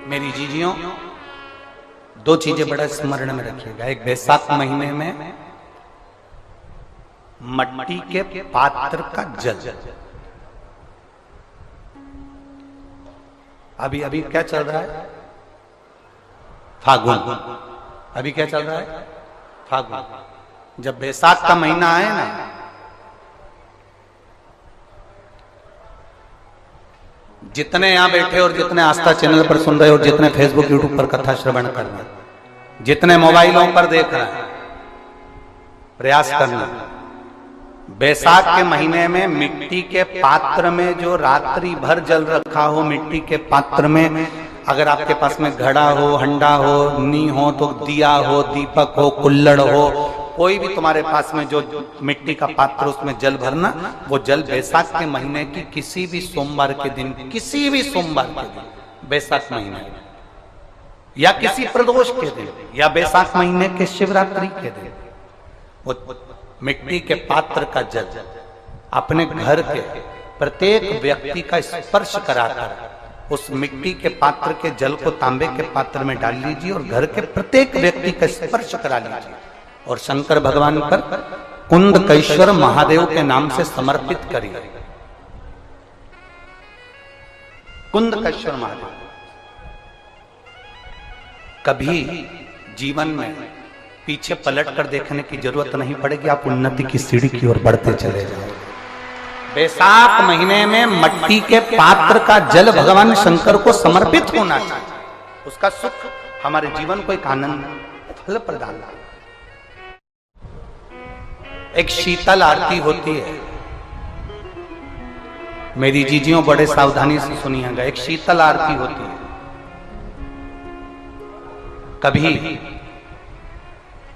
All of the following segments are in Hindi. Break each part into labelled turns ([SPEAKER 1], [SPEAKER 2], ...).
[SPEAKER 1] मेरी जीजियों, दो चीजें बड़ा स्मरण में रखिएगा। एक, बैसाख महीने में मट्टी के पात्र का जल। अभी अभी क्या चल रहा है? फागुन। अभी क्या चल रहा है? फागुन। जब बैसाख का महीना आए ना, जितने यहां बैठे और जितने आस्था चैनल पर सुन रहे और जितने फेसबुक यूट्यूब पर कथा श्रवण कर रहे, जितने मोबाइलों पर देख रहे हैं, प्रयास करना, बैसाख के महीने में मिट्टी के पात्र में जो रात्रि भर जल रखा हो, मिट्टी के पात्र में, अगर आपके पास में घड़ा हो, हंडा हो, नी हो, तो दिया हो, दीपक हो, कुल्लड़ हो, कोई भी तुम्हारे पास में जो मिट्टी का पात्र, उसमें जल भरना। वो जल बैसाख के महीने की किसी भी सोमवार के दिन, किसी भी सोमवार के दिन, बैसाख महीने या किसी प्रदोष के दिन या बैसाख महीने के शिवरात्रि के दिन, वो मिट्टी के पात्र का जल अपने घर के प्रत्येक व्यक्ति का स्पर्श कराकर उस मिट्टी के पात्र के जल को तांबे के पात्र में डाल लीजिए और घर के प्रत्येक व्यक्ति का स्पर्श करा लीजिए और शंकर भगवान पर कुंदकेश्वर महादेव के नाम से समर्पित करिए। कुंदकेश्वर महादेव। कभी जीवन में पीछे पलट कर देखने की जरूरत नहीं पड़ेगी, आप उन्नति की सीढ़ी की ओर बढ़ते चले जाओगे। बैसाख महीने में मट्टी के पात्र का जल भगवान शंकर को समर्पित होना चाहिए। उसका सुख हमारे जीवन को एक आनंद फल प्रदान। एक शीतल आरती होती है, मेरी जीजियों बड़े सावधानी से सुनिएगा। एक शीतल आरती होती है। कभी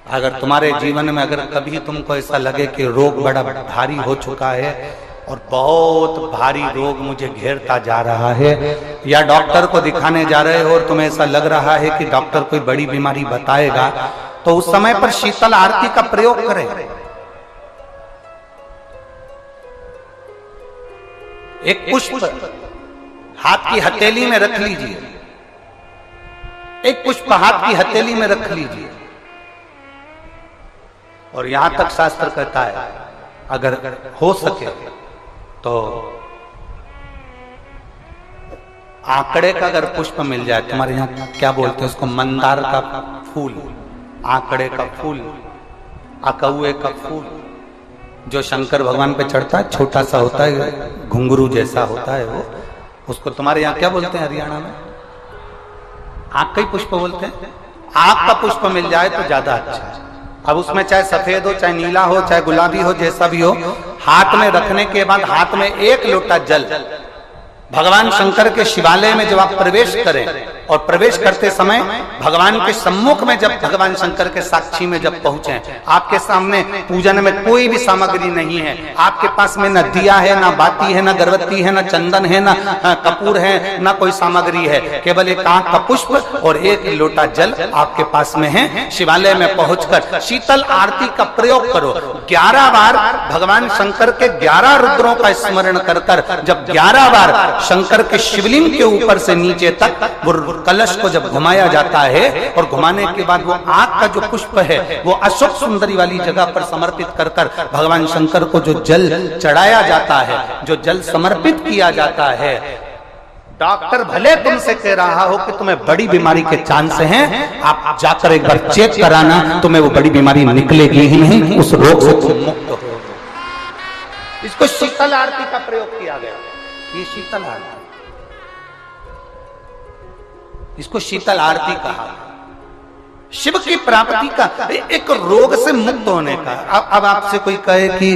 [SPEAKER 1] अगर तुम्हारे जीवन में अगर कभी तुमको ऐसा लगे कि रोग बड़ा भारी हो चुका है और बहुत भारी रोग मुझे घेरता जा रहा है, या डॉक्टर को दिखाने जा रहे हो और तुम्हें ऐसा लग रहा है कि डॉक्टर कोई बड़ी बीमारी बताएगा, तो उस समय पर शीतल आरती का प्रयोग करें। एक पुष्प हाथ की हथेली में रख लीजिए, एक पुष्प हाथ की हथेली में रख लीजिए और यहां तक शास्त्र कहता है अगर हो सके तो आंकड़े का अगर पुष्प मिल जाए, तुम्हारे यहां क्या बोलते हैं उसको, मंदार का फूल, आंकड़े का फूल, अकौए का फूल, जो शंकर भगवान पे चढ़ता है, छोटा सा होता है, घुंघरू जैसा होता है वो, उसको तुम्हारे यहाँ क्या बोलते हैं हरियाणा में? आंख का ही पुष्प बोलते हैं। आंख का पुष्प मिल जाए तो ज्यादा अच्छा है। अब उसमें चाहे सफेद हो, चाहे नीला हो, चाहे गुलाबी हो, जैसा भी हो, हाथ में रखने के बाद हाथ में एक लोटा जल भगवान शंकर के शिवालय में जब आप प्रवेश करें और प्रवेश करते समय भगवान के सम्मुख में जब भगवान शंकर के साक्षी में जब पहुंचे, आपके सामने पूजन में कोई भी सामग्री नहीं है, आपके पास में न दिया है, ना बाती है, ना गर्भवती है, ना चंदन है, ना कपूर है, ना कोई सामग्री है, केवल एक आंख का पुष्प और एक लोटा जल आपके पास में है। शिवालय में पहुंचकर शीतल आरती का प्रयोग करो। 11 बार भगवान शंकर के 11 रुद्रों का स्मरण कर कर जब 11 बार शंकर के शिवलिंग के ऊपर से नीचे तक वो कलश को जब घुमाया जाता है और घुमाने के बाद वो आग का जो पुष्प है वो अशोक सुंदरी वाली जगह पर समर्पित कर कर भगवान शंकर को जो जल चढ़ाया जाता है, जो जल समर्पित किया जाता है, डॉक्टर भले तुमसे कह रहा हो कि तुम्हें बड़ी बीमारी के चांस हैं, आप जाकर एक बार चेक कराना, तुम्हें वो बड़ी बीमारी निकलेगी ही नहीं, उस रोग से तुम मुक्त हो। इसको शीतल आरती का प्रयोग किया गया। ये शीतल आरती, इसको शीतल आरती कहा। शिव की प्राप्ति का, एक रोग से मुक्त होने का। अब आपसे कोई कहे कि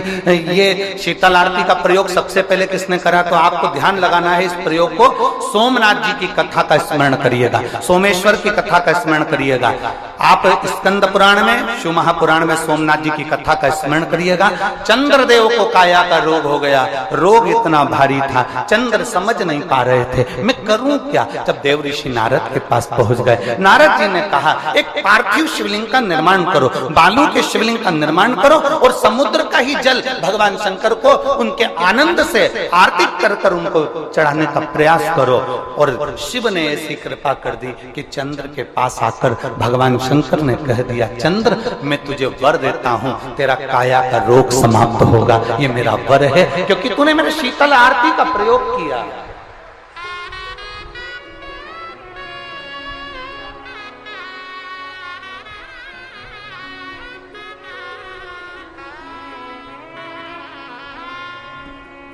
[SPEAKER 1] ये शीतल आरती का प्रयोग सबसे पहले किसने करा, तो आपको ध्यान लगाना है इस प्रयोग को। सोमनाथ जी की कथा का स्मरण करिएगा, सोमेश्वर की कथा का स्मरण करिएगा। आप स्कंद पुराण में, शिव महापुराण में सोमनाथ जी की कथा का स्मरण करिएगा। चंद्रदेव को काया का रोग हो गया, रोग इतना भारी था, चंद्र समझ नहीं पा रहे थे मैं करूं क्या। जब देव ऋषि नारद के पास पहुंच गए, नारद जी ने कहा एक पार्थिव शिवलिंग का निर्माण करो, बालू के शिवलिंग का निर्माण करो और समुद्र का ही जल भगवान शंकर को उनके आनंद से आरती कर कर उनको चढ़ाने का प्रयास करो। और शिव ने ऐसी कृपा कर दी कि चंद्र के पास आकर भगवान शंकर ने कह दिया, चंद्र मैं तुझे वर देता हूं, तेरा काया का रोग समाप्त होगा, ये मेरा वर है क्योंकि तूने मेरे शीतल आरती का प्रयोग किया।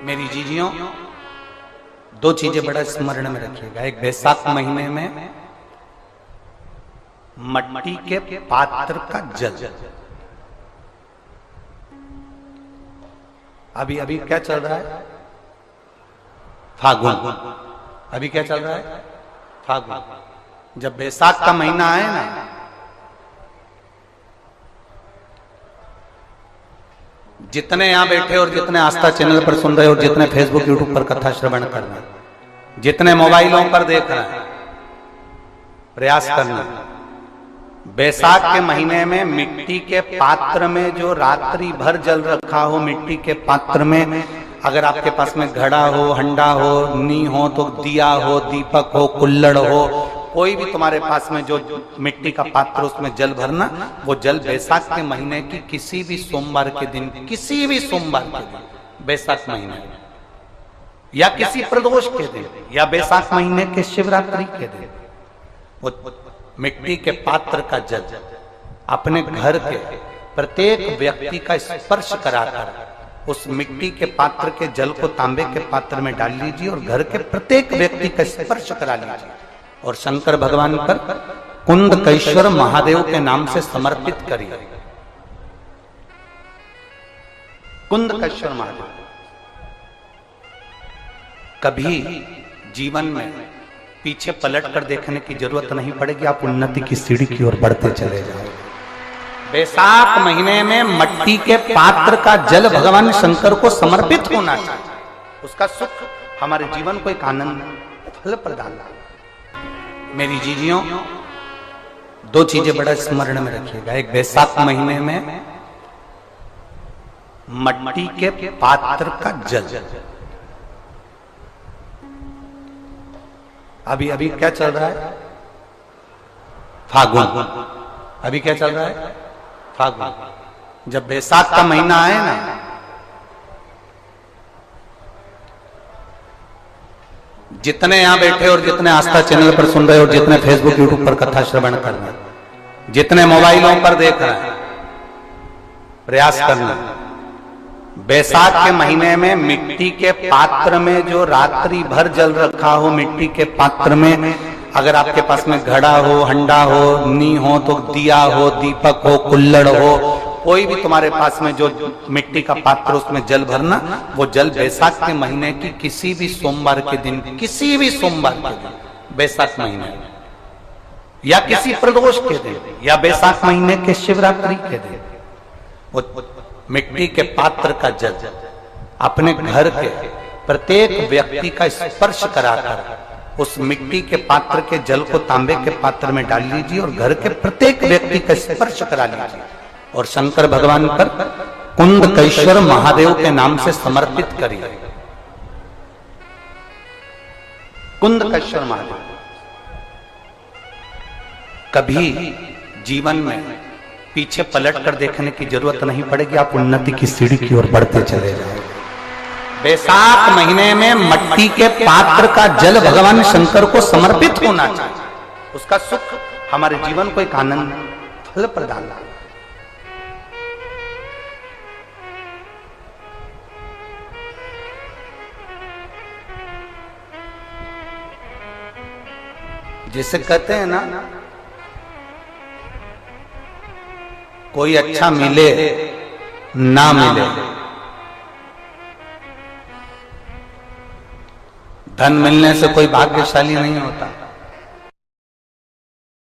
[SPEAKER 1] मेरी जीजियों, दो चीजें बड़ा स्मरण में रखिएगा। एक बैसाख महीने में मट्टी के पात्र का जल, अभी अभी क्या चल रहा है, फागुन, अभी क्या चल रहा है, फागुन। जब बैसाख का महीना आए ना, जितने यहां बैठे और जितने आस्था चैनल पर सुन रहे और जितने फेसबुक यूट्यूब पर कथा श्रवण कर रहे हैं, जितने मोबाइलों पर देख रहे हैं, प्रयास करना, बैसाख के महीने में मिट्टी के पात्र में जो रात्रि भर जल रखा हो, मिट्टी के पात्र में अगर आपके पास में घड़ा हो, हंडा हो, नी हो तो दिया हो, दीपक हो, कुल्लड़ हो, कोई भी तुम्हारे पास में जो मिट्टी का पात्र उसमें जल भरना, वो जल बैसाख के महीने की किसी भी सोमवार के दिन, किसी भी सोमवार के दिन, बैसाख महीने या किसी प्रदोष के दिन या बैसाख महीने के शिवरात्रि के दिन, वो मिट्टी के पात्र का जल अपने घर के प्रत्येक व्यक्ति का स्पर्श कराकर उस मिट्टी के पात्र के जल को तांबे के पात्र में डाल लीजिए और घर के प्रत्येक व्यक्ति का स्पर्श करा लीजिए और शंकर भगवान पर कुंदकेश्वर महादेव के नाम से समर्पित करिए। कुंदकेश्वर महादेव, कभी जीवन में पीछे पलट कर देखने की जरूरत नहीं पड़ेगी, आप उन्नति की सीढ़ी की ओर बढ़ते चले जाओगे। बैसाख महीने में मट्टी के पात्र का जल भगवान शंकर को समर्पित होना चाहिए, उसका सुख हमारे जीवन को एक आनंद फल प्रदान। मेरी जीजियों, दो चीजें बड़ा स्मरण में रखिएगा। एक बैसाख महीने में मट्टी के पात्र का जल, अभी अभी क्या चल रहा है, फागुन, अभी क्या चल रहा है, फागुन। जब बैसाख का महीना आए ना, जितने यहां बैठे और जितने आस्था चैनल पर सुन रहे और जितने फेसबुक यूट्यूब पर कथा श्रवण कर रहे हैं, जितने मोबाइलों पर देख रहे हैं, प्रयास करना, बैसाख के महीने में मिट्टी के पात्र में जो रात्रि भर जल रखा हो, मिट्टी के पात्र में अगर आपके पास में घड़ा हो, हंडा हो, नी हो तो दिया हो, दीपक हो, कुल्लड़ हो, कोई भी तुम्हारे पास में जो मिट्टी का पात्र उसमें जल भरना, वो जल बैसाख के महीने की किसी भी सोमवार के दिन, किसी भी सोमवार के दिन, बैसाख महीने या किसी प्रदोष के दिन या बैसाख महीने के शिवरात्रि के दिन, वो मिट्टी के पात्र का जल अपने घर के प्रत्येक व्यक्ति का स्पर्श कराकर उस मिट्टी के पात्र के जल को तांबे के पात्र में डाल लीजिए और घर के प्रत्येक व्यक्ति का स्पर्श करा लीजिए और शंकर भगवान पर कुंदकेश्वर महादेव के नाम से समर्पित करिए। कुंदकेश्वर महादेव, कभी जीवन में पीछे पलट कर देखने की जरूरत नहीं पड़ेगी, आप उन्नति की सीढ़ी की ओर बढ़ते चले जाओगे। बैसाख महीने में मट्टी के पात्र का जल भगवान शंकर को समर्पित होना चाहिए, उसका सुख हमारे जीवन को एक आनंद फल प्रदान। जिसे कहते हैं ना, कोई अच्छा मिले ना मिले, धन मिलने से कोई भाग्यशाली नहीं होता,